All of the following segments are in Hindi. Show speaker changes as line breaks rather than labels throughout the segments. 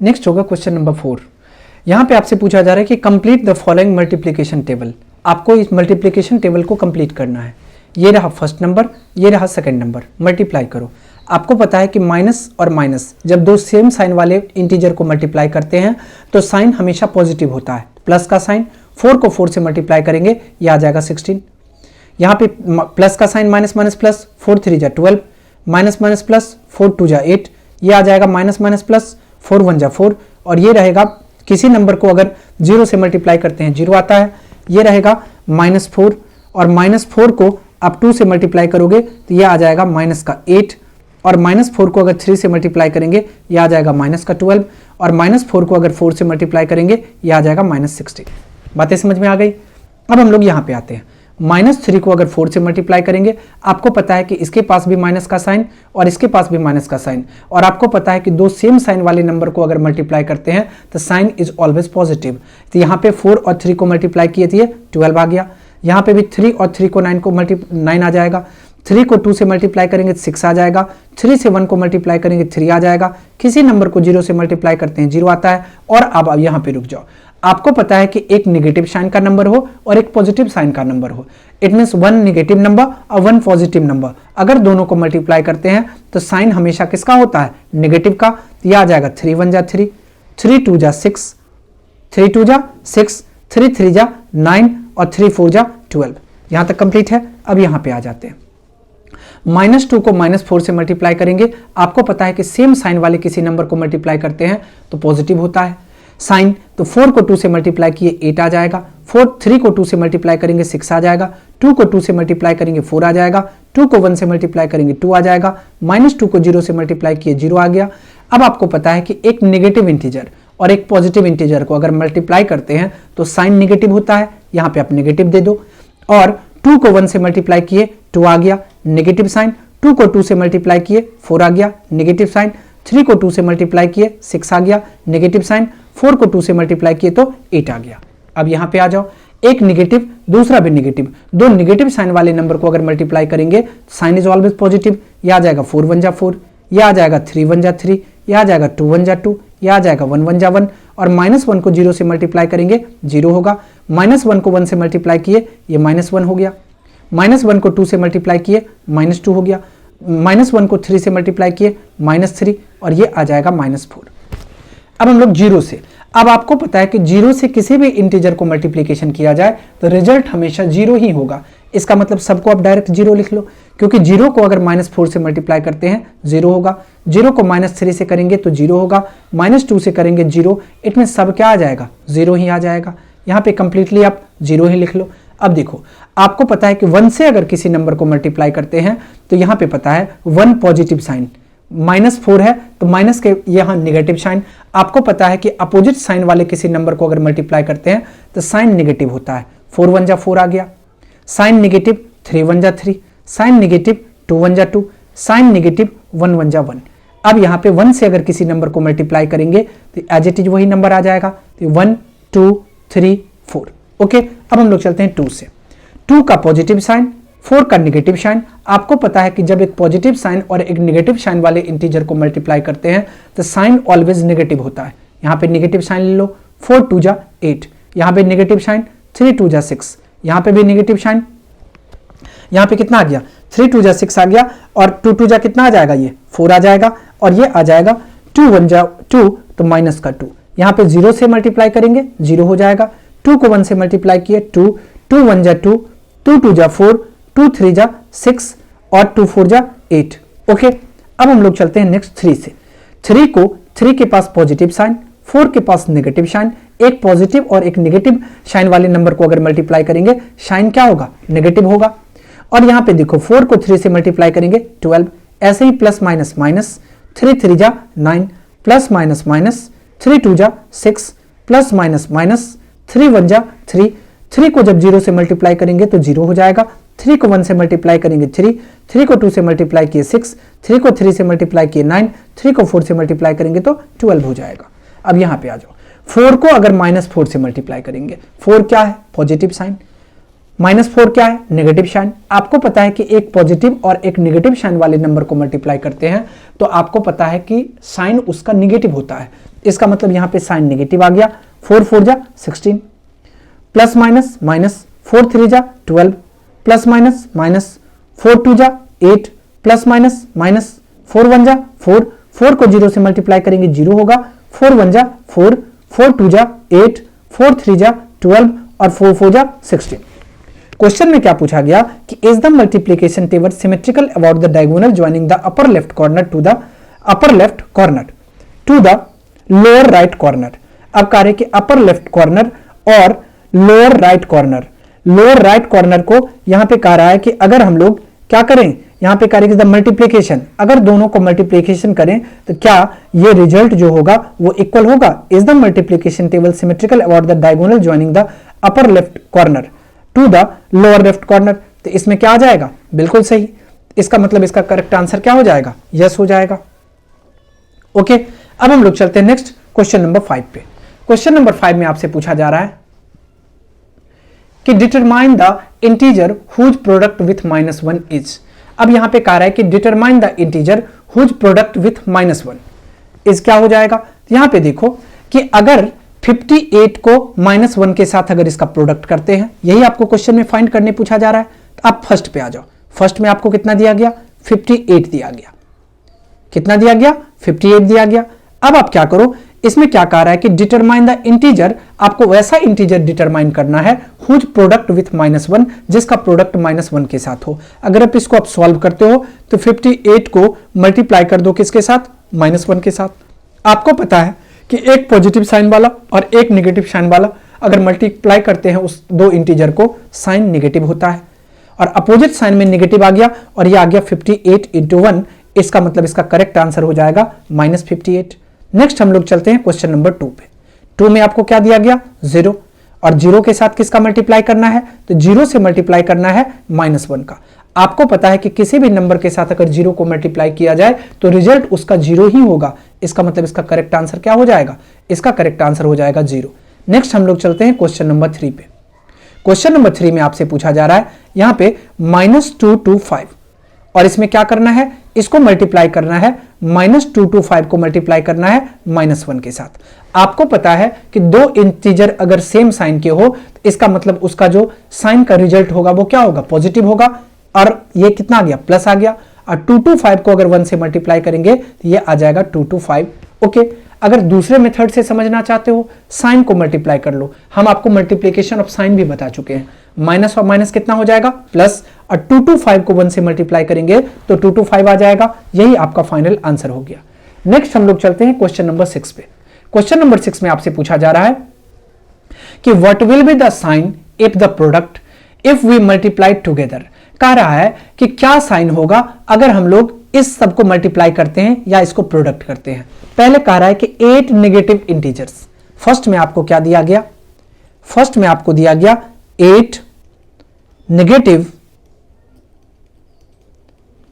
नेक्स्ट होगा क्वेश्चन नंबर 4। यहाँ पे आपसे पूछा जा रहा है कि complete the following multiplication table. आपको इस मल्टीप्लिकेशन टेबल को कंप्लीट करना है। ये रहा फर्स्ट नंबर, ये रहा सेकंड नंबर, मल्टीप्लाई करो। आपको पता है कि माइनस और माइनस जब दो सेम साइन वाले इंटीजर को मल्टीप्लाई करते हैं तो साइन हमेशा पॉजिटिव होता है। प्लस का साइन 4 को 4 से मल्टीप्लाई करेंगे, ये आ जाएगा 16। यहाँ पे प्लस का साइन माइनस माइनस प्लस, 4 3 जा 12, माइनस माइनस प्लस 4 2 जा 8, ये आ जाएगा माइनस माइनस प्लस 4 1 जा 4, और ये रहेगा किसी नंबर को अगर 0 से मल्टीप्लाई करते हैं 0 आता है। ये रहेगा -4, और -4 को आप 2 से मल्टीप्लाई करोगे तो ये आ जाएगा माइनस का 8, और -4 को अगर 3 से मल्टीप्लाई करेंगे ये आ जाएगा माइनस का 12, और -4 को अगर 4 से मल्टीप्लाई करेंगे ये आ जाएगा -16। बातें समझ में आ गई। अब हम लोग यहाँ पे आते हैं। -3 को अगर 4 से मल्टीप्लाई करेंगे, आपको पता है कि इसके पास भी माइनस का साइन और इसके पास भी माइनस का साइन, और आपको पता है कि दो सेम साइन वाले नंबर को अगर मल्टीप्लाई करते हैं तो साइन इज ऑलवेज पॉजिटिव। तो यहाँ पे 4 और 3 को मल्टीप्लाई किए थे 12 आ गया। यहाँ पे भी 3 और 3 को 9 आ जाएगा। 3 को 2 से मल्टीप्लाई करेंगे 6 आ जाएगा। 3 से 1 को मल्टीप्लाई करेंगे 3 आ जाएगा। किसी नंबर को 0 से मल्टीप्लाई करते हैं 0 आता है। और अब यहाँ पे रुक जाओ। आपको पता है कि एक नेगेटिव साइन का नंबर हो और एक पॉजिटिव साइन का नंबर हो। इट मीन्स 1 नेगेटिव नंबर और 1 पॉजिटिव नंबर, अगर दोनों को मल्टीप्लाई करते हैं तो साइन हमेशा किसका होता है? नेगेटिव का। यह आ जाएगा 3 1 जा 3, 3 2 जा 6, 3 2 जा 6, 3 3 जा 9, और 3 4 जा 12। यहां तक कंप्लीट है। अब यहां पे आ जाते हैं। -2 को -4 से मल्टीप्लाई करेंगे। आपको पता है कि सेम साइन वाले किसी नंबर को मल्टीप्लाई करते हैं तो पॉजिटिव होता है साइन। तो 4 को 2 से मल्टीप्लाई किए 8 आ जाएगा। 3 को 2 से मल्टीप्लाई करेंगे 6 आ जाएगा। 2 को 2 से मल्टीप्लाई करेंगे 4 आ जाएगा। 2 को 1 से मल्टीप्लाई करेंगे 2 आ जाएगा। -2 को 0 से मल्टीप्लाई किए 0 आ गया। अब आपको पता है कि एक नेगेटिव इंटीजर और एक पॉजिटिव इंटीजर को अगर मल्टीप्लाई करते हैं तो साइन नेगेटिव होता है। यहाँ पे आप नेगेटिव दे दो। और 2 को 1 से मल्टीप्लाई किए 2 आ गया, नेगेटिव साइन। 2 को 2 से मल्टीप्लाई किए 4 आ गया, नेगेटिव साइन। 3 को 2 से मल्टीप्लाई किए 6 आ गया, नेगेटिव साइन। 4 को 2 से मल्टीप्लाई किए तो 8 आ गया। अब यहाँ पे आ जाओ। एक नेगेटिव दूसरा भी नेगेटिव, दो नेगेटिव साइन वाले नंबर को अगर मल्टीप्लाई करेंगे साइन इज ऑलवेज पॉजिटिव। यह आ जाएगा 4 1 जा 4, यह आ जाएगा 3 1 जा 3, यह आ जाएगा 2 1 जा 2, यह आ जाएगा 1 1 जा 1, और -1 को 0 से मल्टीप्लाई करेंगे 0 होगा। -1 को 1 से मल्टीप्लाई किए ये -1 हो गया। -1 को 2 से मल्टीप्लाई किए -2 हो गया। -1 को 3 से मल्टीप्लाई किए -3, और ये आ जाएगा -4। अब हम लोग 0 से, अब आपको पता है कि 0 से किसी भी इंटीजर को मल्टीप्लिकेशन किया जाए तो रिजल्ट हमेशा 0 ही होगा। इसका मतलब सबको आप डायरेक्ट 0 लिख लो, क्योंकि 0 को अगर -4 से मल्टीप्लाई करते हैं 0 होगा। 0 को -3 से करेंगे तो 0 होगा। -2 से करेंगे 0, इट मीन सब क्या आ जाएगा? 0 ही आ जाएगा। यहाँ पे कंप्लीटली आप 0 ही लिख लो। अब देखो, आपको पता है कि 1 से अगर किसी नंबर को मल्टीप्लाई करते हैं तो यहाँ पे पता है 1 पॉजिटिव साइन, -4 है तो माइनस के यहाँ नेगेटिव साइन। आपको पता है कि अपोजिट साइन वाले किसी नंबर को अगर मल्टीप्लाई करते हैं तो साइन नेगेटिव होता है। 4 1 जा 4 आ गया, साइन नेगेटिव 3 1 जा 3, साइन नेगेटिव 2 1 जा 2, साइन नेगेटिव 1 1 जा 1। अब यहाँ पे 1 से अगर किसी नंबर को मल्टीप्लाई करेंगे तो एज इट इज वही नंबर आ जाएगा। तो 1 2 3 4। ओके, अब हम लोग चलते हैं 2 से। 2 का पॉजिटिव साइन, 4 का नेगेटिव साइन। आपको पता है कि जब एक पॉजिटिव साइन और एक नेगेटिव साइन वाले इंटीजर को मल्टीप्लाई करते हैं तो साइन ऑलवेज नेगेटिव होता है। यहाँ पे नेगेटिव साइन ले लो। 4 2 जा 8, यहाँ पे नेगेटिव साइन। 3 2 जा 6, यहाँ पे भी नेगेटिव साइन। यहाँ पे कितना आ गया? 3 2 जा 6 आ गया, और 2 2 जा कितना आ जाएगा? ये 4 आ जाएगा, और ये आ जाएगा 2 1 जा 2 तो माइनस का 2। यहाँ पे 0 से मल्टीप्लाई करेंगे 0 हो जाएगा। 2 को 1 से मल्टीप्लाई किए 2, 2 1 जा 2, 2 2 जा 4, 2 3 जा 6, और 2 4 जा 8। ओके, अब हम लोग चलते हैं नेक्स्ट 3 से। 3 के पास पॉजिटिव साइन, 4 के पास नेगेटिव साइन। एक पॉजिटिव और एक नेगेटिव साइन वाले नंबर को अगर मल्टीप्लाई करेंगे साइन क्या होगा? नेगेटिव होगा। और यहाँ पे देखो 4 को 3 से मल्टीप्लाई करेंगे 12, ऐसे ही प्लस माइनस माइनस, 3 3 जा 9, प्लस माइनस माइनस, 3 2 जा 6, प्लस माइनस माइनस, 3 1 जा 3। 3 को जब 0 से मल्टीप्लाई करेंगे तो 0 हो जाएगा। 3 को 1 से मल्टीप्लाई करेंगे 3, 3 को 2 से मल्टीप्लाई किए 6, 3 को 3 से मल्टीप्लाई किए 9, 3 को 4 से मल्टीप्लाई करेंगे तो 12 हो जाएगा। अब यहाँ पे आ जाओ। 4 को अगर -4 से मल्टीप्लाई करेंगे, 4 क्या है? Positive sign. -4 क्या है? Negative sign. आपको पता है कि एक पॉजिटिव और एक नेगेटिव साइन वाले नंबर को मल्टीप्लाई करते हैं तो आपको पता है कि साइन उसका नेगेटिव होता है। इसका मतलब यहाँ पे साइन नेगेटिव आ गया, 4 4 जा 16, प्लस माइनस माइनस 4 3 जा 12, प्लस माइनस माइनस 4 2 जा 8, प्लस माइनस माइनस 4 1 जा 4, 4 को 0 से मल्टीप्लाई करेंगे 0 होगा, 4 1 जा 4, 4 2 जा 8, 4 3 जा 12 और 4 4 जा 16। क्वेश्चन में क्या पूछा गया कि is the multiplication table symmetrical about the diagonal joining the upper left corner to the upper left corner to the lower right corner. अब कह रहे कि अपर लेफ्ट कॉर्नर और lower right corner, lower right corner को यहां पे कह रहा है कि अगर हम लोग क्या करें, यहां पे करेंगे द मल्टीप्लिकेशन, अगर दोनों को मल्टीप्लिकेशन करें तो क्या ये रिजल्ट जो होगा वो इक्वल होगा। Is the multiplication table symmetrical about the diagonal joining the upper left corner to the lower left corner. तो इसमें क्या आ जाएगा, बिल्कुल सही, इसका मतलब इसका करेक्ट आंसर क्या हो जाएगा, यस हो जाएगा। ओके, अब हम लोग चलते हैं नेक्स्ट क्वेश्चन नंबर 5 पे। क्वेश्चन नंबर 5 में आपसे पूछा जा रहा है कि determine the integer whose product with -1 is. अब यहां पे कह रहा है कि determine the integer whose product with -1 is क्या हो जाएगा। यहां पे देखो कि अगर 58 को -1 के साथ अगर इसका प्रोडक्ट करते हैं, यही आपको क्वेश्चन में फाइंड करने पूछा जा रहा है। तो आप फर्स्ट पे आ जाओ। फर्स्ट में आपको कितना दिया गया, 58 दिया गया। कितना दिया गया, 58 दिया गया। अब आप क्या करो, इसमें क्या कह रहा है कि डिटरमाइन द इंटीजर, आपको वैसा इंटीजर डिटरमाइन करना है हुज प्रोडक्ट विथ -1, जिसका प्रोडक्ट -1 के साथ हो। अगर आप इसको आप सॉल्व करते हो तो 58 को मल्टीप्लाई कर दो किसके साथ, -1 के साथ। आपको पता है कि एक पॉजिटिव साइन वाला और एक नेगेटिव साइन वाला अगर मल्टीप्लाई करते हैं उस दो इंटीजर को, साइन नेगेटिव होता है, और अपोजिट साइन में नेगेटिव आ गया और ये आ गया 58 इंटू 1, इसका मतलब इसका करेक्ट आंसर हो जाएगा -58। नेक्स्ट हम लोग चलते हैं क्वेश्चन नंबर 2 पे। 2 में आपको क्या दिया गया, 0, और 0 के साथ किसका मल्टीप्लाई करना है, तो 0 से मल्टीप्लाई करना है -1 का। आपको पता है कि किसी भी नंबर के साथ अगर 0 को मल्टीप्लाई किया जाए तो रिजल्ट उसका 0 ही होगा। इसका मतलब इसका करेक्ट आंसर क्या हो जाएगा, इसका करेक्ट आंसर हो जाएगा 0। नेक्स्ट हम लोग चलते हैं क्वेश्चन नंबर 3 पे। क्वेश्चन नंबर 3 में आपसे पूछा जा रहा है यहां पे -2 to 5, और इसमें क्या करना है, इसको मल्टीप्लाई करना है, -2 to 5 को मल्टीप्लाई करना है -1 के साथ। आपको पता है कि दो इंटीजर अगर सेम साइन के हो तो इसका मतलब उसका जो साइन का रिजल्ट होगा वो क्या होगा, पॉजिटिव होगा। और ये कितना आ गया, प्लस आ गया। और 2 to 5 को अगर 1 से मल्टीप्लाई करेंगे तो ये आ जाएगा 2 to 5। ओके, अगर दूसरे मेथड से समझना चाहते हो, साइन को मल्टीप्लाई कर लो। हम आपको मल्टीप्लिकेशन ऑफ साइन भी बता चुके हैं। माइनस और माइनस कितना हो जाएगा, प्लस, और 2 to 5 को 1 से मल्टीप्लाई करेंगे तो 2 to 5 आ जाएगा। यही आपका फाइनल आंसर हो गया। नेक्स्ट हम लोग चलते हैं क्वेश्चन नंबर 6 पे। क्वेश्चन नंबर 6 में आपसे पूछा जा रहा है कि what will be the sign if the product if we multiply together. कह रहा है कि क्या साइन होगा अगर हम लोग इस सब को मल्टीप्लाई करते हैं या इसको प्रोडक्ट करते हैं। पहले कह रहा है कि 8 नेगेटिव इंटीजर्स। फर्स्ट में आपको क्या दिया गया, फर्स्ट में आपको दिया गया 8 negative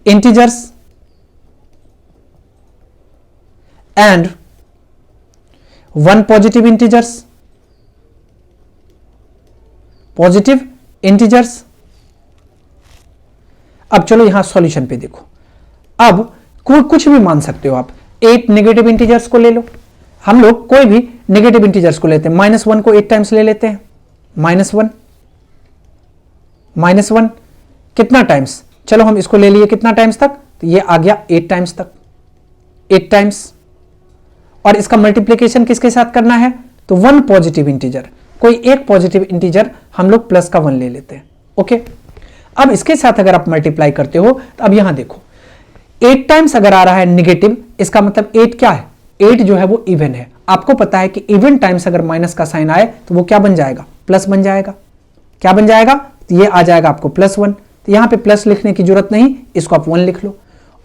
integers and 1 positive integers, positive integers. अब चलो यहां सॉल्यूशन पे देखो। अब कुछ भी मान सकते हो आप, 8 नेगेटिव इंटीजर्स को ले लो। हम लोग कोई भी नेगेटिव इंटीजर्स को लेते हैं, -1 को 8 टाइम्स ले लेते हैं। -1 कितना टाइम्स, चलो हम इसको ले लिए कितना टाइम्स तक, तो ये आ गया 8 टाइम्स तक, 8 टाइम्स। और इसका मल्टीप्लिकेशन किसके साथ करना है, तो 1 पॉजिटिव इंटीजर, कोई एक पॉजिटिव इंटीजर हम लोग प्लस का 1 ले लेते हैं। ओके, अब इसके साथ अगर आप मल्टीप्लाई करते हो तो अब यहां देखो 8 टाइम्स अगर आ रहा है नेगेटिव, इसका मतलब 8 क्या है, 8 जो है वो इवन है। आपको पता है कि इवन टाइम्स अगर माइनस का साइन आए तो वो क्या बन जाएगा, प्लस बन जाएगा। क्या बन जाएगा, तो ये आ जाएगा आपको +1। तो यहां पे प्लस लिखने की जरूरत नहीं, इसको आप 1 लिख लो।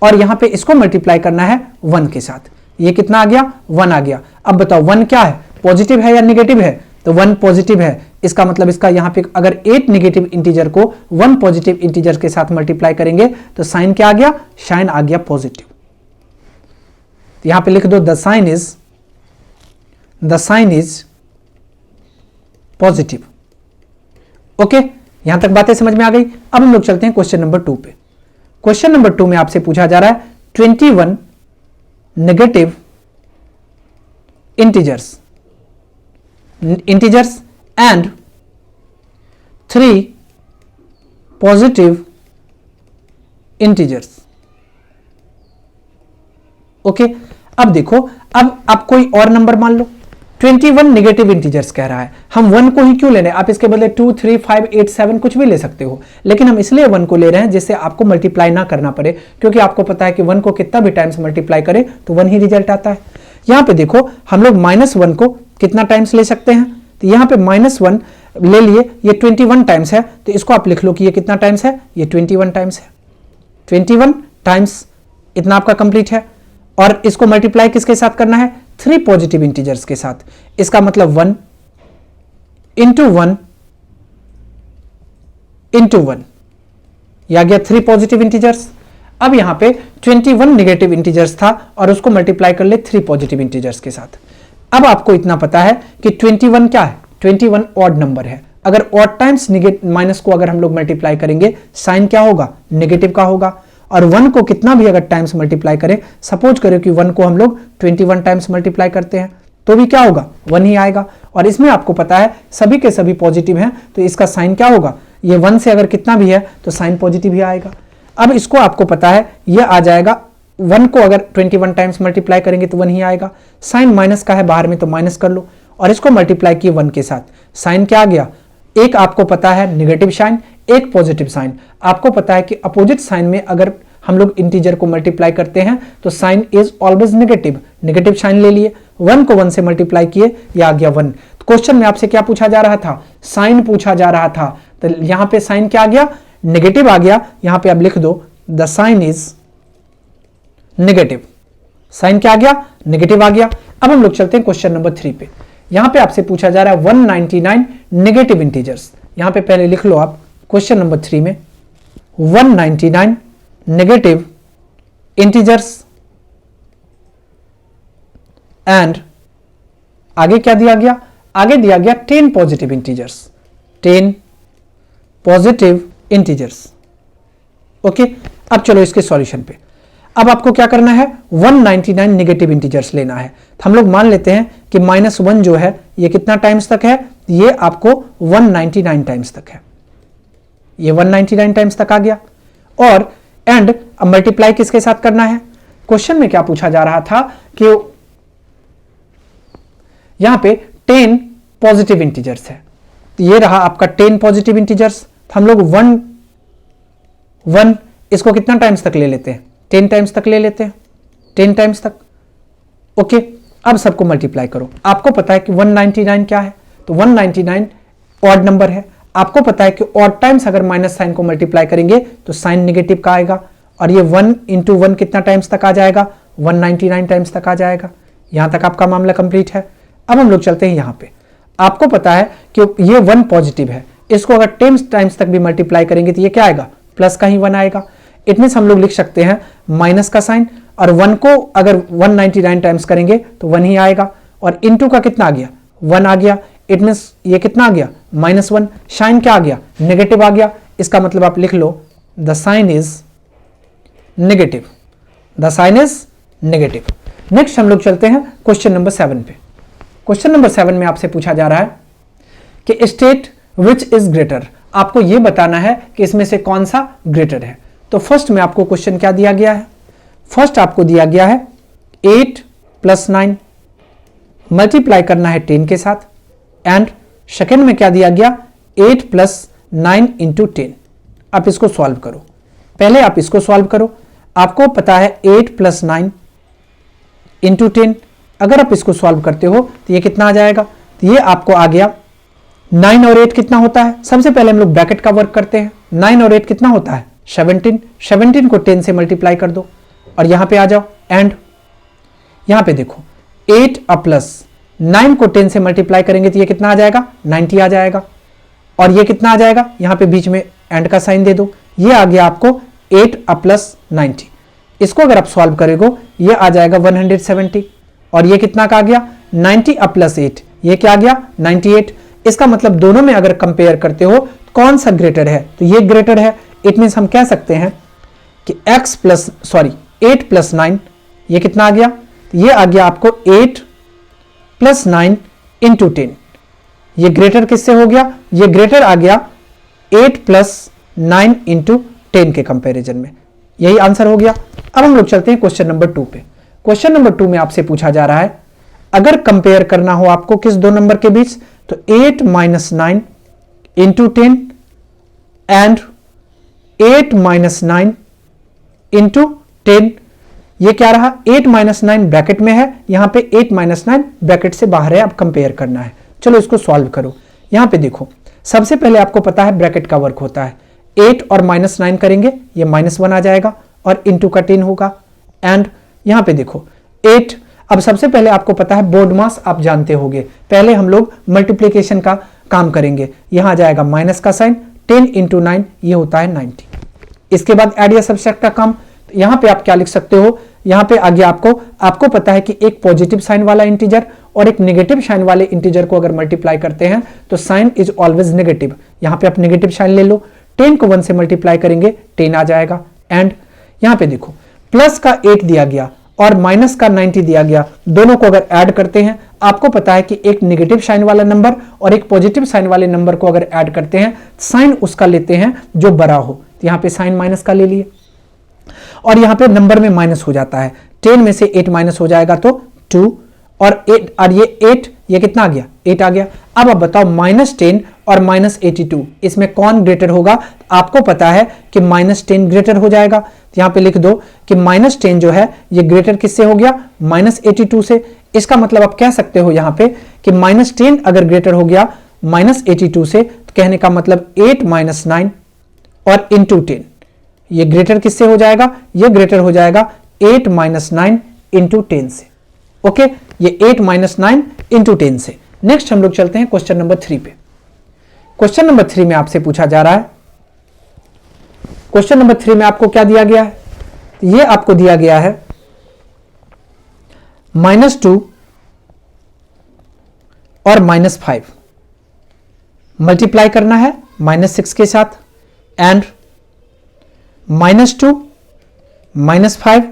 और यहां पे इसको मल्टीप्लाई करना है 1 के साथ। ये कितना आ गया, 1 आ गया। अब बताओ 1 क्या है, पॉजिटिव है या नेगेटिव है, तो 1 पॉजिटिव है। इसका मतलब इसका यहां पे अगर 8 नेगेटिव इंटीजर को 1 पॉजिटिव इंटीजर के साथ मल्टीप्लाई करेंगे तो साइन क्या आ गया, साइन आ गया पॉजिटिव। तो यहां पे लिख दो the sign is positive. Okay, यहां तक बातें समझ में आ गई। अब हम लोग चलते हैं क्वेश्चन नंबर 2 पे। क्वेश्चन नंबर 2 में आपसे पूछा जा रहा है 21 negative integers and 3 positive integers. Okay अब देखो, अब आप कोई और नंबर मान लो, 21 नेगेटिव इंटीजर्स कह रहा है, हम 1 को ही क्यों ले रहे हैं? आप इसके बदले 2, 3, 5, 8, 7 कुछ भी ले सकते हो, लेकिन हम इसलिए 1 को ले रहे हैं जिससे आपको मल्टीप्लाई ना करना पड़े, क्योंकि आपको पता है कि 1 को कितना भी टाइम्स मल्टीप्लाई करे तो 1 ही रिजल्ट आता है। यहां पे देखो हम लोग -1 को कितना टाइम्स ले सकते हैं, तो यहां पे -1 ले लिए, ये 21 टाइम्स है, तो इसको आप लिख लो कि ये कितना टाइम्स है, ये 21 टाइम्स है, 21 टाइम्स इतना आपका कंप्लीट है। और इसको मल्टीप्लाई किसके साथ करना है? 3 पॉजिटिव इंटीजर्स के साथ। इसका मतलब 1 इंटू 1 इंटू 1, यह आ गया 3 पॉजिटिव इंटीजर्स। अब यहां पे 21 नेगेटिव इंटीजर्स था और उसको मल्टीप्लाई कर ले 3 पॉजिटिव इंटीजर्स के साथ। अब आपको इतना पता है कि 21 क्या है? 21 ऑड नंबर है। अगर ऑड टाइम्स माइनस को अगर हम लोग मल्टीप्लाई करेंगे, साइन क्या होगा? नेगेटिव का होगा। और 1 को कितना भी अगर टाइम्स मल्टीप्लाई करें, सपोज करें कि 1 को हम लोग 21 टाइम्स मल्टीप्लाई करते हैं, तो भी क्या होगा? 1 ही आएगा। और इसमें आपको पता है सभी के सभी पॉजिटिव हैं, तो इसका साइन क्या होगा? ये 1 से अगर कितना भी है तो साइन पॉजिटिव ही आएगा। अब इसको आपको पता है ये आ जाएगा, 1 को अगर 21 टाइम्स मल्टीप्लाई करेंगे तो 1 ही आएगा। साइन माइनस का है बाहर में, तो माइनस कर लो, और इसको मल्टीप्लाई किए 1 के साथ, साइन क्या आ गया? एक आपको पता है नेगेटिव साइन, एक पॉजिटिव साइन। आपको पता है कि अपोजिट साइन में अगर हम लोग इंटीजर को मल्टीप्लाई करते हैं तो sign is always negative, negative sign ले लिए, 1 को 1 से मल्टीप्लाई किए, यह आ गया 1। तो क्वेश्चन में आपसे क्या पूछा जा रहा था? साइन पूछा जा रहा था, तो यहां पे साइन क्या आ गया? नेगेटिव आ गया। यहां पे आप लिख दो the sign is negative. Sign क्या आ गया? नेगेटिव आ गया। अब हम लोग चलते हैं क्वेश्चन नंबर 3 पे। यहां पे आपसे पूछा जा रहा है 199 नेगेटिव इंटीजर्स। यहां पे पहले लिख लो आप क्वेश्चन नंबर 3 में 199 नेगेटिव इंटीजर्स एंड आगे क्या दिया गया? आगे दिया गया 10 positive integers, 10 positive integers. Okay, अब चलो इसके सॉल्यूशन पे। अब आपको क्या करना है? 199 नेगेटिव इंटीजर्स लेना है। तो हम लोग मान लेते हैं कि -1 जो है ये कितना टाइम्स तक है? ये आपको 199 टाइम्स तक है, ये 199 टाइम्स तक आ गया। और एंड अब मल्टीप्लाई किसके साथ करना है? क्वेश्चन में क्या पूछा जा रहा था कि यहां पे 10 पॉजिटिव इंटीजर्स है, तो ये रहा आपका 10 पॉजिटिव इंटीजर्स। हम लोग 1 इसको कितना टाइम्स तक ले लेते हैं? 10 टाइम्स तक ले लेते हैं, 10 टाइम्स तक। ओके, अब सबको मल्टीप्लाई करो। आपको पता है कि 199 क्या है? तो 199 ऑड नंबर है। आपको पता है कि ऑड टाइम्स अगर माइनस साइन को मल्टीप्लाई करेंगे तो साइन नेगेटिव का आएगा, और ये 1 इंटू 1 कितना टाइम्स तक आ जाएगा? 199 टाइम्स तक आ जाएगा। यहां तक आपका मामला कंप्लीट है। अब हम लोग चलते हैं यहां पे। आपको पता है कि ये 1 पॉजिटिव है, इसको अगर 10 टाइम्स तक भी मल्टीप्लाई करेंगे तो ये क्या आएगा? प्लस का ही 1 आएगा। इट मीन्स हम लोग लिख सकते हैं माइनस का साइन, और 1 को अगर 199 टाइम्स करेंगे तो 1 ही आएगा, और इंटू का कितना आ गया? 1 आ गया। इट मीन्स ये कितना आ गया? -1। साइन क्या आ गया? नेगेटिव आ गया। इसका मतलब आप लिख लो the sign is negative, the sign is negative. Next हम लोग चलते हैं क्वेश्चन नंबर 7 पे। क्वेश्चन नंबर 7 में आपसे पूछा जा रहा है कि स्टेट विच इज ग्रेटर। आपको यह बताना है कि इसमें से कौन सा ग्रेटर है। तो फर्स्ट में आपको क्वेश्चन क्या दिया गया है? फर्स्ट आपको दिया गया है 8 + 9 मल्टीप्लाई करना है 10 के साथ, एंड सेकेंड में क्या दिया गया? 8 + 9 × 10। आप इसको सॉल्व करो। पहले आप इसको सॉल्व करो। आपको पता है 8 + 9 × 10, अगर आप इसको सॉल्व करते हो तो ये कितना आ जाएगा? तो ये आपको आ गया 9 और 8 कितना होता है? सबसे पहले हम लोग ब्रैकेट का वर्क करते हैं। 9 और 8 कितना होता है? 17। 17 को 10 से मल्टीप्लाई कर दो, और यहां पे आ जाओ। एंड यहां पे देखो 8 + 9 को 10 से मल्टीप्लाई करेंगे तो ये कितना आ जाएगा? 90 आ जाएगा। और ये कितना आ जाएगा? यहां पे बीच में एंड का साइन दे दो। ये आ गया आपको 8 + 90। इसको अगर आप सॉल्व करोगे ये आ जाएगा 170। और ये कितना का आ गया? 90 + 8, ये क्या आ गया? 98। इसका मतलब दोनों में अगर कंपेयर करते हो कौन सा ग्रेटर है? तो ये ग्रेटर है। इट मीन्स हम कह सकते हैं कि 8 + 9 ये कितना आ गया? ये आ गया आपको 8 प्लस 9 इंटू 10। ये ग्रेटर किससे हो गया? ये ग्रेटर आ गया 8 प्लस 9 इंटू 10 के कंपैरिजन में। यही आंसर हो गया। अब हम लोग चलते हैं क्वेश्चन नंबर 2 पे। क्वेश्चन नंबर 2 में आपसे पूछा जा रहा है, अगर कंपेयर करना हो आपको किस दो नंबर के बीच, तो 8 minus 9 into 10 and 8 minus 9 into 10। ये क्या रहा? 8 माइनस 9 ब्रैकेट में है, यहां पे 8 माइनस 9 ब्रैकेट से बाहर है, अब कंपेयर करना है। चलो इसको सॉल्व करो। यहां पे देखो, सबसे पहले आपको पता है ब्रैकेट का वर्क होता है। 8 और माइनस 9 करेंगे, ये -1 आ जाएगा और इंटू का 10 होगा। एंड यहां पे देखो 8, अब सबसे पहले आपको पता है बोर्ड मास आप जानते होंगे, पहले हम लोग मल्टीप्लीकेशन का काम करेंगे। यहां आ जाएगा माइनस का साइन, 10 इंटू 9 ये होता है 90। इसके बाद एड या सब्ट्रैक्ट का काम, यहां पे आप क्या लिख सकते हो, यहां पे आगे आपको पता है कि एक पॉजिटिव साइन वाला इंटीजर और एक नेगेटिव साइन वाले इंटीजर को अगर मल्टीप्लाई करते हैं तो साइन इज ऑलवेज नेगेटिव। यहां पे आप नेगेटिव साइन ले लो, 10 को 1 से मल्टीप्लाई करेंगे 10 आ जाएगा। एंड यहां पे देखो प्लस का 8 दिया गया और माइनस का 90 दिया गया, दोनों को अगर ऐड करते हैं, आपको पता है कि एक नेगेटिव साइन वाला नंबर और एक पॉजिटिव साइन वाले नंबर को अगर ऐड करते हैं, साइन उसका लेते हैं जो बड़ा हो। तो यहां पे साइन माइनस का ले लिए और यहां पे नंबर में माइनस हो जाता है, 10 में से 8 माइनस हो जाएगा तो 2 और 8 और ये 8, ये कितना आ गया? 8 आ गया। अब आप बताओ -10 और -82 इसमें कौन ग्रेटर होगा? आपको पता है कि -10 ग्रेटर हो जाएगा। तो यहां पे लिख दो कि -10 जो है ये ग्रेटर किससे हो गया? -82 से। इसका मतलब आप कह सकते हो यहां पे कि -10 अगर ग्रेटर हो गया -82 से, तो कहने का मतलब 8 माइनस 9 और इंटू 10, ये ग्रेटर किससे हो जाएगा? ये ग्रेटर हो जाएगा 8 माइनस 9 इंटू 10 से। ओके, ये 8 माइनस 9 इंटू 10 से। नेक्स्ट हम लोग चलते हैं क्वेश्चन नंबर 3 पे। क्वेश्चन नंबर 3 में आपसे पूछा जा रहा है, क्वेश्चन नंबर 3 में आपको क्या दिया गया है? ये आपको दिया गया है -2 और -5 मल्टीप्लाई करना है -6 के साथ एंड -2 -5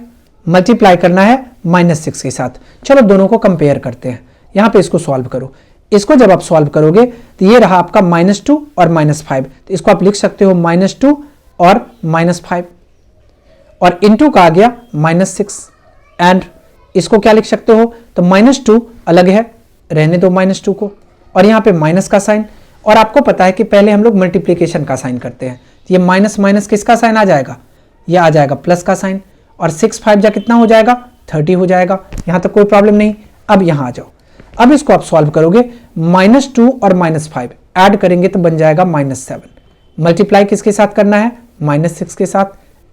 मल्टीप्लाई करना है -6 के साथ। चलो दोनों को कंपेयर करते हैं। यहां पे इसको सॉल्व करो। इसको जब आप सॉल्व करोगे तो ये रहा आपका -2 और -5, तो इसको आप लिख सकते हो -2 और -5 और इंटू का आ गया -6 एंड इसको क्या लिख सकते हो? तो -2 अलग है, रहने दो -2 को, और यहां पे माइनस का साइन, और आपको पता है कि पहले हम लोग मल्टीप्लीकेशन का साइन करते हैं, तो ये माइनस माइनस किसका साइन आ जाएगा? ये आ जाएगा प्लस का साइन, और 6 5 जा कितना हो जाएगा? 30 हो जाएगा। यहां तक कोई प्रॉब्लम नहीं। अब यहां आ जाओ, अब इसको आप सॉल्व करोगे, -2 और -5 ऐड करेंगे तो बन जाएगा -7। मल्टीप्लाई किसके साथ करना है? -6 के साथ।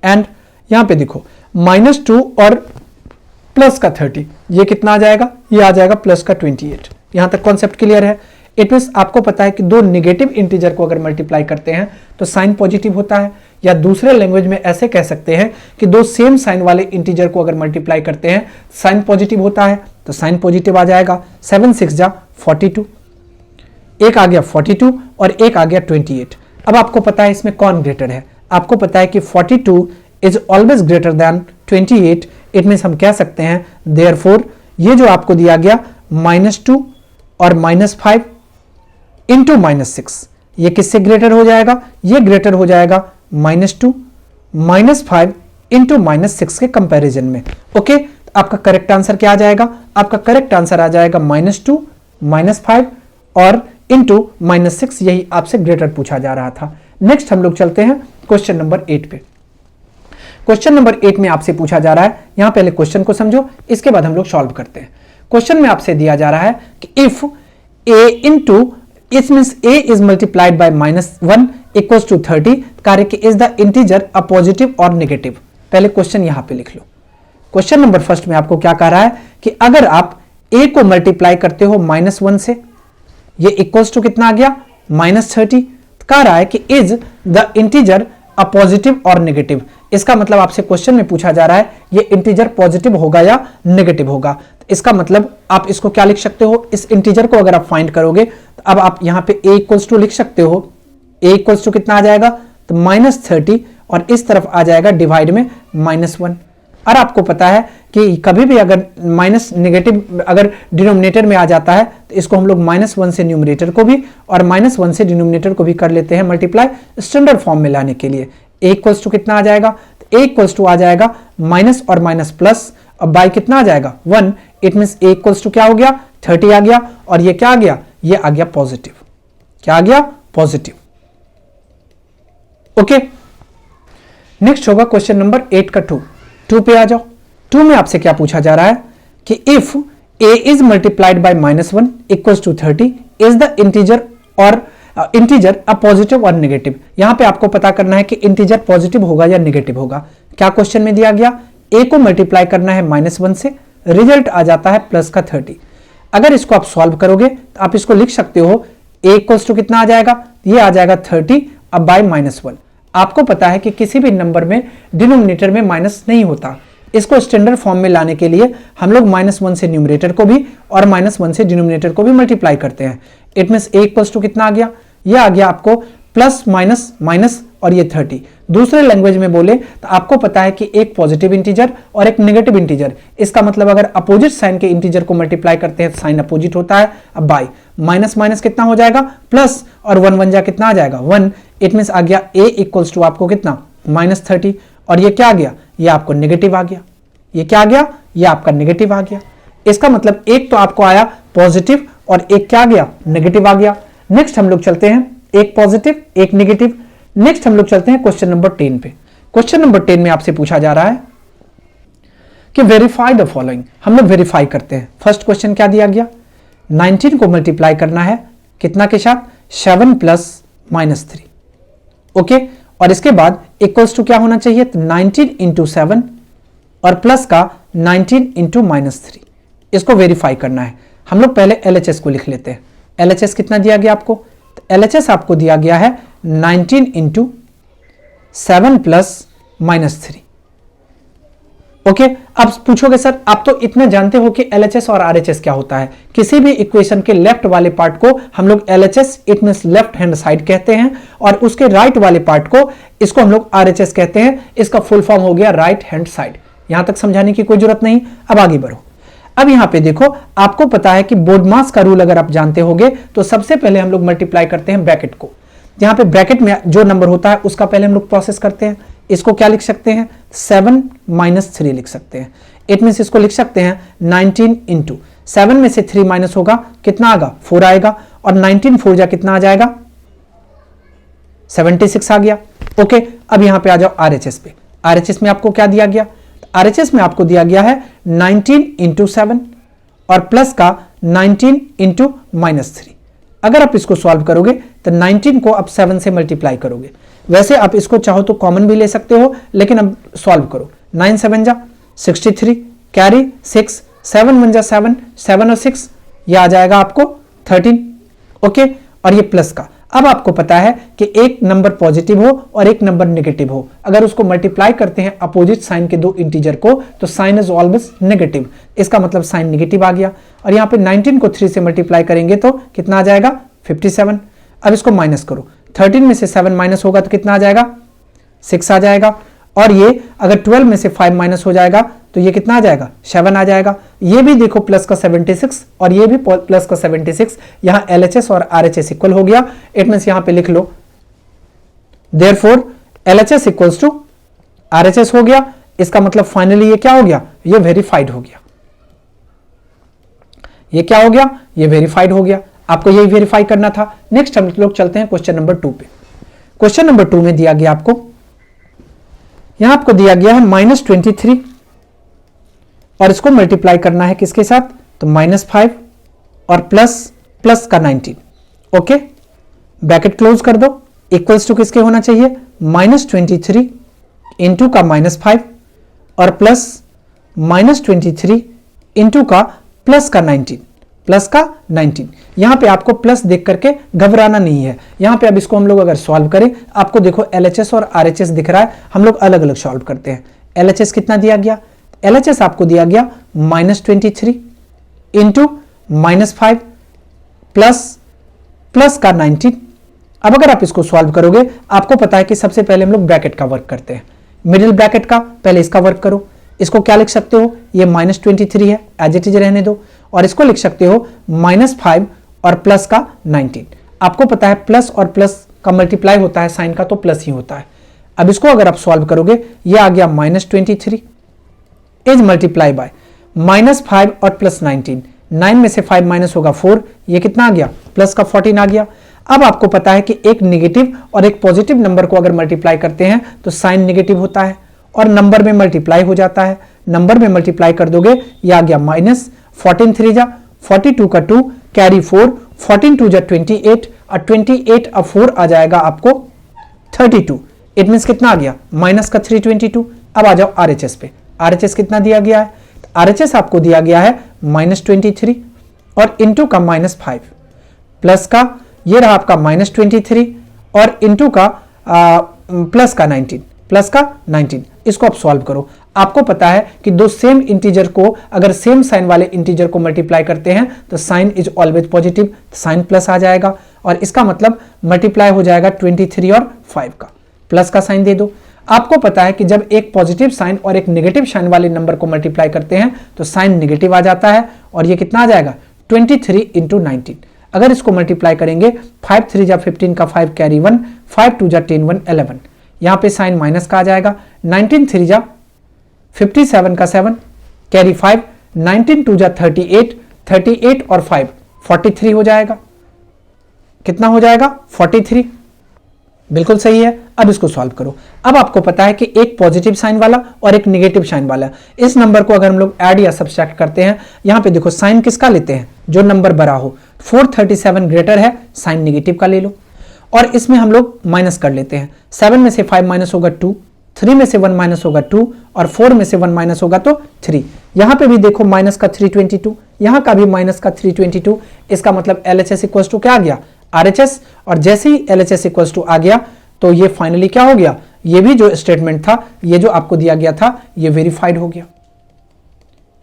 एंड यहां पे देखो -2 और प्लस का 30, ये कितना आ जाएगा? ये आ जाएगा प्लस का 28। यहां तक कॉन्सेप्ट क्लियर है? इट मींस आपको पता है कि दो नेगेटिव इंटीजर को अगर मल्टीप्लाई करते हैं तो साइन पॉजिटिव होता है, या दूसरे लैंग्वेज में ऐसे कह सकते हैं कि दो सेम साइन वाले इंटीजर को अगर मल्टीप्लाई करते हैं साइन पॉजिटिव होता है, तो साइन पॉजिटिव आ जाएगा। 7 6 जा 42, एक आ गया 42 और एक आ गया 28। अब आपको पता है इसमें कौन ग्रेटर है? आपको पता है कि 42 is always greater than 28। It means हम कह सकते हैं देयरफॉर ये जो आपको दिया गया -2 और -5 इंटू -6, ये किससे ग्रेटर हो जाएगा? ये ग्रेटर हो जाएगा -2 -5 इंटू -6 के कंपैरिजन में। ओके, आपका करेक्ट आंसर क्या आ जाएगा? आपका करेक्ट आंसर आ जाएगा -2 -5 और इंटू -6। यही आपसे ग्रेटर पूछा जा रहा था। नेक्स्ट हम लोग चलते हैं क्वेश्चन नंबर 8 पे। क्वेश्चन नंबर 8 में आपसे पूछा जा रहा है, यहां पहले क्वेश्चन को समझो, इसके बाद हम लोग सॉल्व करते हैं। क्वेश्चन में आपसे दिया जा रहा है कि if a into it means a is multiplied by -1 equals to 30, कार्य कि is the integer a positive or negative। पहले क्वेश्चन यहां पे लिख लो। क्वेश्चन नंबर फर्स्ट में आपको क्या कह रहा है कि अगर आप a को मल्टीप्लाई करते हो -1 से, ये इक्वल्स टू कितना आ गया? -30। कह रहा है कि is the integer a positive or negative। इसका मतलब आपसे क्वेश्चन में पूछा जा रहा है ये इंटीजर पॉजिटिव होगा या नेगेटिव होगा। तो इसका मतलब आप इसको क्या लिख सकते हो? इस इंटीजर को अगर आप फाइंड करोगे तो अब आप यहां पे a इक्वल्स टू लिख सकते हो। a इक्वल्स टू कितना आ जाएगा? तो -30 और इस तरफ आ जाएगा डिवाइड में -1। और आपको पता है कि कभी भी अगर माइनस नेगेटिव अगर डिनोमिनेटर में आ जाता है तो इसको हम लोग -1 से न्यूमरेटर को भी और -1 से डिनोमिनेटर को भी कर लेते हैं मल्टीप्लाई स्टैंडर्ड फॉर्म में लाने के लिए। a इक्वल्स टू कितना आ जाएगा, a इक्वल्स टू आ जाएगा माइनस और माइनस प्लस, अब बाई कितना आ जाएगा 1, it means a equals to क्या हो गया 30 आ गया, और ये क्या आ गया, ये आ गया पॉजिटिव, क्या आ गया पॉजिटिव। ओके, नेक्स्ट होगा क्वेश्चन नंबर 8 का 2 पे आ जाओ। 2 में आपसे क्या पूछा जा रहा है कि if a is multiplied by -1 equals to 30 is the integer और इंटीजर अ पॉजिटिव और नेगेटिव। यहां पे आपको पता करना है कि इंटीजर पॉजिटिव होगा या नेगेटिव होगा। क्या क्वेश्चन में दिया गया, a को मल्टीप्लाई करना है -1 से, रिजल्ट आ जाता है प्लस का 30। अगर इसको आप सॉल्व करोगे तो आप इसको लिख सकते हो a इक्वल्स टू कितना आ जाएगा, ये आ जाएगा 30 अब बाय -1। आपको पता है कि किसी भी नंबर में डिनोमिनेटर में माइनस नहीं होता, इसको स्टैंडर्ड फॉर्म में लाने के लिए हम लोग -1 से न्यूमरेटर को भी और -1 से डिनोमिनेटर को भी मल्टीप्लाई करते हैं। It means a equals to कितना आ गया, ये आ गया आपको प्लस माइनस माइनस और ये 30। दूसरे लैंग्वेज में बोले तो आपको पता है कि एक पॉजिटिव इंटीजर और एक नेगेटिव इंटीजर, इसका मतलब अगर अपोजिट साइन के इंटीजर को मल्टीप्लाई करते हैं तो साइन अपोजिट होता है। अब बाय माइनस माइनस कितना हो जाएगा प्लस, और 1 1 जा कितना आ जाएगा 1, इट मींस आ गया a इक्वल्स टू आपको कितना -30, और ये क्या आ गया, ये आपको नेगेटिव आ गया, ये क्या आ गया, ये आपका नेगेटिव आ गया। इसका मतलब एक तो आपको आया पॉजिटिव और एक क्या आ गया नेगेटिव आ गया। नेक्स्ट हम लोग चलते हैं, एक पॉजिटिव एक नेगेटिव। नेक्स्ट हम लोग चलते हैं क्वेश्चन नंबर 10 पे। क्वेश्चन नंबर 10 में आपसे पूछा जा रहा है कि वेरीफाई द फॉलोइंग। हम लोग वेरीफाई करते हैं। फर्स्ट क्वेश्चन क्या दिया गया, 19 को मल्टीप्लाई करना है कितना के साथ, 7 + -3। ओके, और इसके बाद इक्वल्स टू क्या होना चाहिए, तो 19 × 7 और प्लस का 19 × -3। इसको वेरीफाई करना है। हम लोग पहले LHS को लिख लेते हैं। LHS कितना दिया गया आपको, तो LHS आपको दिया गया है 19 × 7 + -3। ओके, अब पूछोगे सर आप तो इतना जानते हो कि LHS और RHS क्या होता है। किसी भी इक्वेशन के लेफ्ट वाले पार्ट को हम लोग LHS it means left hand side कहते हैं, और उसके राइट वाले पार्ट को इसको हम लोग RHS कहते हैं। इसका फुल फॉर्म हो गया राइट हैंड साइड। यहां तक समझाने की कोई जरूरत नहीं। अब आगे बढ़ो। अब यहां पे देखो, आपको पता है कि बोर्डमास का रूल अगर आप जानते होगे तो सबसे पहले हम लोग मल्टीप्लाई करते हैं ब्रैकेट को। जहां पे ब्रैकेट में जो नंबर होता है उसका पहले हम लोग प्रोसेस करते हैं। इसको क्या लिख सकते हैं, 7 - 3 लिख सकते हैं। इट मींस इसको लिख सकते हैं 19 × 7 में से 3 माइनस होगा कितना आएगा 4 आएगा, और 19 4 जा कितना आ जाएगा 76 आ गया। ओके, अब यहां पे आ जाओ RHS पे। RHS में आपको क्या दिया गया, RHS में आपको दिया गया है 19 × 7 और प्लस का 19 × -3। अगर आप इसको सॉल्व करोगे तो 19 को आप 7 से मल्टीप्लाई करोगे। वैसे आप इसको चाहो तो कॉमन भी ले सकते हो, लेकिन अब सॉल्व करो। 9 7 जा 63, कैरी 6, 7 1 जा 7, 7 और 6 ये आ जाएगा आपको 13। ओके, और ये प्लस का। अब आपको पता है कि एक नंबर पॉजिटिव हो और एक नंबर नेगेटिव हो, अगर उसको मल्टीप्लाई करते हैं अपोजिट साइन के दो इंटीजर को तो साइन इज ऑलवेज नेगेटिव। इसका मतलब साइन नेगेटिव आ गया। और यहाँ पे 19 को 3 से मल्टीप्लाई करेंगे तो कितना आ जाएगा 57। अब इसको माइनस करो, 13 में से 7 माइनस होगा तो कितना आ जाएगा 6 आ जाएगा। और ये अगर 12 में से 5 माइनस हो जाएगा तो ये कितना आ जाएगा 7 आ जाएगा। ये भी देखो प्लस का 76 और ये भी प्लस का 76। यहां LHS और RHS इक्वल हो गया। इट मींस यहां पे लिख लो therefore LHS equals to RHS हो गया। इसका मतलब फाइनली ये क्या हो गया, ये वेरीफाइड हो गया। ये क्या हो गया, ये वेरीफाइड हो गया। आपको यही वेरीफाई करना था। नेक्स्ट हम लोग चलते हैं क्वेश्चन नंबर 2 पे। क्वेश्चन नंबर 2 में दिया गया आपको, यहां आपको दिया गया है -23 और इसको मल्टीप्लाई करना है किसके साथ, तो -5 और प्लस का 19। ओके, ब्रैकेट क्लोज कर दो। इक्वल्स टू किसके होना चाहिए, -23 इंटू का -5 और प्लस -23 इंटू का प्लस का 19 यहां पे आपको प्लस देख करके घबराना नहीं है। यहां पे अब इसको हम लोग अगर सॉल्व करें, आपको देखो LHS और RHS दिख रहा है, हम लोग अलग अलग सॉल्व करते हैं। LHS कितना दिया गया, LHS आपको दिया गया -23 इंटू -5 प्लस का 19। अब अगर आप इसको सॉल्व करोगे, आपको पता है कि सबसे पहले हम लोग ब्रैकेट का वर्क करते हैं। मिडिल ब्रैकेट का पहले इसका वर्क करो। इसको क्या लिख सकते हो, ये -23 है, एज इट इज रहने दो, और इसको लिख सकते हो -5 और प्लस का 19। आपको पता है प्लस और प्लस का मल्टीप्लाई होता है साइन का, तो प्लस ही होता है। अब इसको अगर आप सॉल्व करोगे, ये आ गया -23 इज मल्टीप्लाई बाय -5 और प्लस 19, 9 में से 5 माइनस होगा 4, ये कितना आ गया, प्लस का 14 आ गया। अब आपको पता है कि एक नेगेटिव और एक पॉजिटिव नंबर को अगर मल्टीप्लाई करते हैं तो साइन नेगेटिव होता है और नंबर में मल्टीप्लाई हो जाता है। नंबर में मल्टीप्लाई कर दोगे, ये आ गया -14 3 जा 42 का 2 कैरी 4, 14 2 जा 28 और 28 अब 4 आ जाएगा आपको 32। इट मीन्स कितना आ गया, माइनस का 322। अब आ जाओ RHS पे, RHS कितना दिया गया है, RHS आपको दिया गया है -23 और इंटू का -5 प्लस का ये रहा आपका -23 और इंटू का प्लस का 19 इसको आप सॉल्व करो। आपको पता है कि दो सेम इंटीजर को अगर सेम साइन वाले इंटीजर को मल्टीप्लाई करते हैं तो sign is always positive, sign plus आ जाएगा और इसका मतलब मल्टीप्लाई हो जाएगा 23 और 5 का, प्लस का साइन दे दो। आपको पता है कि जब एक पॉजिटिव साइन और एक नेगेटिव साइन वाले नंबर को मल्टीप्लाई करते हैं तो साइन नेगेटिव आ जाता है और ये कितना आ जाएगा 23 इंटू 19। अगर इसको मल्टीप्लाई करेंगे 5 3 जा 15 का 5 कैरी 1, 5 2 जा 10 1 11, यहां पे साइन माइनस का आ जाएगा। 19 3 जा 57 का 7 कैरी 5, 19 2 जा 38, 38 और 5 43 हो जाएगा। कितना हो जाएगा 43, बिल्कुल सही है। अब इसको सॉल्व करो। अब आपको पता है कि एक पॉजिटिव साइन वाला और एक नेगेटिव साइन वाला, इस नंबर को अगर हम लोग ऐड या सब्सट्रैक्ट करते हैं, यहां पे देखो साइन किसका लेते हैं, जो नंबर बड़ा हो। 437 ग्रेटर है, साइन नेगेटिव का ले लो और इसमें हम लोग माइनस कर लेते हैं। 7 में से 5 माइनस होगा 2, 3 में से 1 माइनस होगा 2 और 4 में से 1 माइनस होगा तो 3। यहां पे भी देखो माइनस का 322, यहां का भी माइनस का 322, इसका मतलब LHS इक्वल टू क्या आ गया RHS, और जैसे ही LHS इक्वल टू आ गया तो ये फाइनली क्या हो गया, ये भी जो स्टेटमेंट था, ये जो आपको दिया गया था, ये वेरीफाइड हो गया।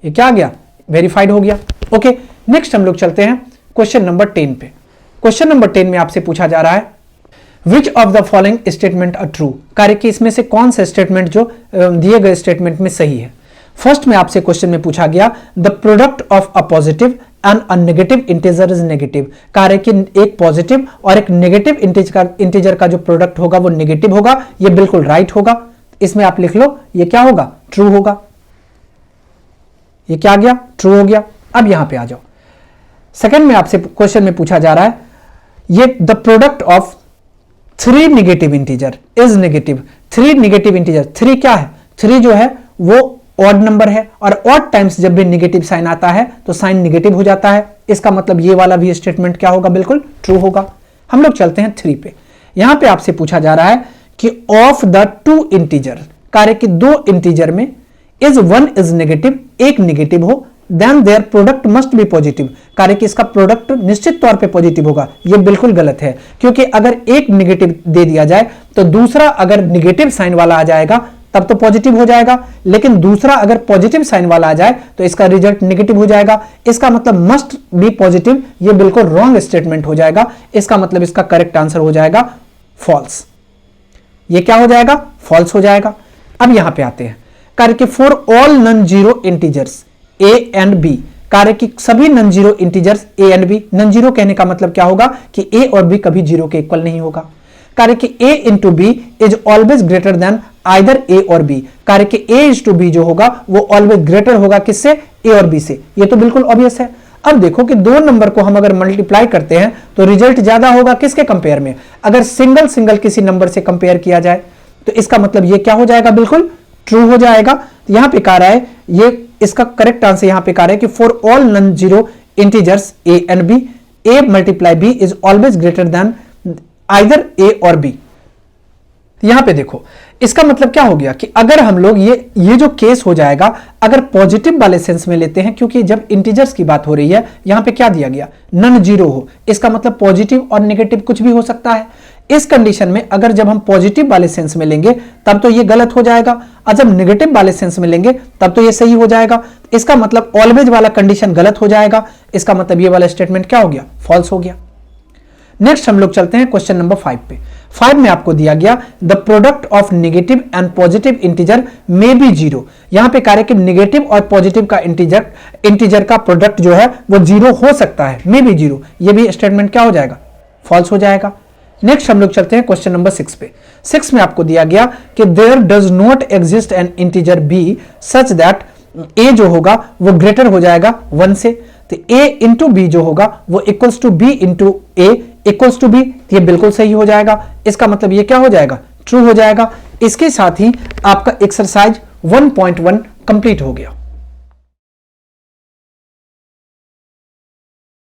ये क्या आ गया, वेरीफाइड हो गया। ओके, नेक्स्ट हम लोग चलते हैं क्वेश्चन नंबर 10 पे। क्वेश्चन नंबर 10 में आपसे पूछा जा रहा है which of the following statement are true, कार्य कि इसमें से कौन सा स्टेटमेंट जो दिए गए स्टेटमेंट में सही है। फर्स्ट में आपसे क्वेश्चन में पूछा गया the product of a positive and a negative integer is negative, कार्य कि एक पॉजिटिव और एक नेगेटिव इंटीजर का जो प्रोडक्ट होगा वो नेगेटिव होगा। ये बिल्कुल राइट होगा। इसमें आप लिख लो ये क्या होगा, ट्रू होगा। ये क्या आ गया, ट्रू हो गया। अब यहां पे आ जाओ, सेकंड में आपसे क्वेश्चन में पूछा जा रहा है ये the product of 3 negative integer is negative. 3 negative integer, 3 क्या है, 3 जो है वो ऑड नंबर है और ऑड टाइम्स जब भी नेगेटिव साइन आता है तो साइन नेगेटिव हो जाता है। इसका मतलब ये वाला भी स्टेटमेंट क्या होगा, बिल्कुल ट्रू होगा। हम लोग चलते हैं 3 पे। यहां पे आपसे पूछा जा रहा है कि ऑफ द 2 इंटीजर, कार्य कि 2 इंटीजर में इज 1 इज नेगेटिव, एक नेगेटिव हो, then their product must be positive, कार्य कि इसका प्रोडक्ट निश्चित तौर पे पॉजिटिव होगा। ये बिल्कुल गलत है, क्योंकि अगर एक नेगेटिव दे दिया जाए तो दूसरा अगर नेगेटिव साइन वाला आ जाएगा तब तो पॉजिटिव हो जाएगा, लेकिन दूसरा अगर पॉजिटिव साइन वाला आ जाए तो इसका रिजल्ट नेगेटिव हो जाएगा। इसका मतलब मस्ट बी पॉजिटिव, ये बिल्कुल रॉन्ग स्टेटमेंट हो जाएगा। इसका मतलब इसका करेक्ट आंसर हो जाएगा फॉल्स। ये क्या हो जाएगा, फॉल्स हो जाएगा। अब यहां पे आते हैं, कार्य कि for all non zero integers A and B, कार्य कि सभी non zero integers A and B, non zero कहने का मतलब क्या होगा कि A और B कभी जीरो के इक्वल नहीं होगा। कार्य कि A into B is always greater than either A और B, कार्य कि A इंटू B जो होगा वो ऑलवेज ग्रेटर होगा किससे, A और B से। ये तो बिल्कुल ऑब्वियस है। अब देखो कि दो नंबर को हम अगर मल्टीप्लाई करते हैं तो रिजल्ट ज्यादा होगा किसके कंपेयर में, अगर सिंगल सिंगल किसी नंबर से कंपेयर किया जाए तो इसका मतलब ये क्या हो जाएगा, बिल्कुल ट्रू हो जाएगा। यहां पे कह रहा है, ये इसका करेक्ट आंसर यहां पे कह रहा है कि for all non zero integers A and B, A multiply B is always greater than either A और B। यहां पे देखो इसका मतलब क्या हो गया कि अगर हम लोग ये जो केस हो जाएगा अगर पॉजिटिव वाले सेंस में लेते हैं, क्योंकि जब इंटीजर्स की बात हो रही है यहां पे क्या दिया गया, नॉन जीरो हो, इसका मतलब पॉजिटिव और नेगेटिव कुछ भी हो सकता है। इस कंडीशन में अगर जब हम पॉजिटिव वाले सेंस में लेंगे तब तो ये गलत हो जाएगा, और जब नेगेटिव वाले सेंस में लेंगे तब तो ये सही हो जाएगा। इसका मतलब ऑलवेज वाला कंडीशन गलत हो जाएगा। इसका मतलब ये वाला स्टेटमेंट क्या हो गया, फॉल्स हो गया। नेक्स्ट हम लोग चलते हैं क्वेश्चन नंबर 5 पे। 5 में आपको दिया गया the product of negative and positive integer may be zero. यहां पे कार्य कि नेगेटिव और पॉजिटिव का इंटीजर का प्रोडक्ट जो है वो जीरो हो सकता है, मे बी जीरो। ये भी स्टेटमेंट क्या हो जाएगा, फॉल्स हो जाएगा। नेक्स्ट हम लोग चलते हैं क्वेश्चन नंबर 6 पे। 6 में आपको दिया गया कि there does not exist an integer b such that a जो होगा वो ग्रेटर हो जाएगा 1 से। तो a इंटू बी जो होगा वो equals to b into a equals to b, ये बिल्कुल सही हो जाएगा। इसका मतलब ये क्या हो जाएगा, ट्रू हो जाएगा। इसके साथ ही आपका एक्सरसाइज 1.1 कंप्लीट हो गया।